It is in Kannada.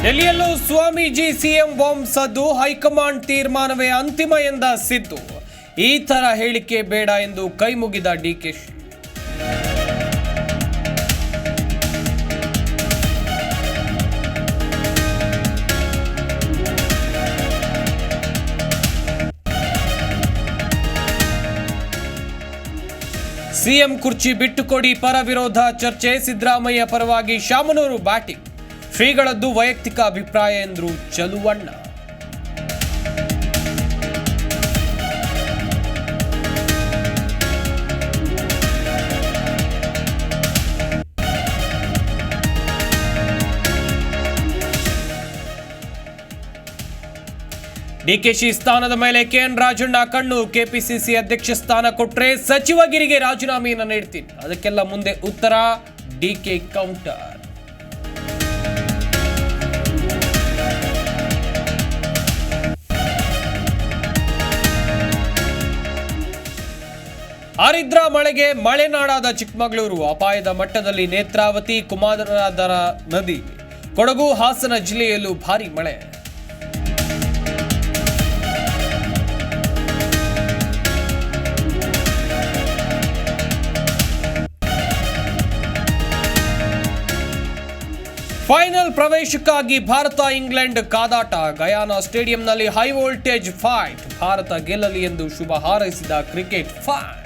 ಡೆಲ್ಲಿಯಲ್ಲೂ ಸ್ವಾಮೀಜಿ ಸಿಎಂ ಬಾಂಬ್ ಸದ್ದು, ಹೈಕಮಾಂಡ್ ತೀರ್ಮಾನವೇ ಅಂತಿಮ ಎಂದ ಸಿದ್ದು. ಈ ತರ ಹೇಳಿಕೆ ಬೇಡ ಎಂದು ಕೈ ಮುಗಿದ ಡಿಕೆಶಿ. ಸಿಎಂ ಕುರ್ಚಿ ಬಿಟ್ಟುಕೊಡಿ, ಪರ ವಿರೋಧ ಚರ್ಚೆ, ಸಿದ್ದರಾಮಯ್ಯ ಪರವಾಗಿ ಶಾಮನೂರು ಬ್ಯಾಟಿಂಗ್. ಶ್ರೀಗಳದ್ದು ವೈಯಕ್ತಿಕ ಅಭಿಪ್ರಾಯ ಎಂದರು ಚಲುವಣ್ಣ. ಡಿಕೆಶಿ ಸ್ಥಾನದ ಮೇಲೆ ಕೆಎನ್ ರಾಜಣ್ಣ ಕಣ್ಣು. ಕೆಪಿಸಿಸಿ ಅಧ್ಯಕ್ಷ ಸ್ಥಾನ ಕೊಟ್ರೆ ಸಚಿವಗಿರಿಗೆ ರಾಜೀನಾಮೆಯನ್ನು ನೀಡ್ತೀನಿ, ಅದಕ್ಕೆಲ್ಲ ಮುಂದೆ ಉತ್ತರ. DK counter. ಹರಿದ್ರ ಮಳೆಗೆ ಮಲೆನಾಡಾದ ಚಿಕ್ಕಮಗಳೂರು. ಅಪಾಯದ ಮಟ್ಟದಲ್ಲಿ ನೇತ್ರಾವತಿ, ಕುಮಾರಧಾರ ನದಿ. ಕೊಡಗು, ಹಾಸನ ಜಿಲ್ಲೆಯಲ್ಲೂ ಭಾರೀ ಮಳೆ. ಫೈನಲ್ ಪ್ರವೇಶಕ್ಕಾಗಿ ಭಾರತ ಇಂಗ್ಲೆಂಡ್ ಕಾದಾಟ. ಗಯಾನಾ ಸ್ಟೇಡಿಯಂನಲ್ಲಿ ಹೈ ವೋಲ್ಟೇಜ್ ಫೈಟ್. ಭಾರತ ಗೆಲ್ಲಲಿ ಎಂದು ಶುಭ ಹಾರೈಸಿದ ಕ್ರಿಕೆಟ್ ಫ್ಯಾನ್.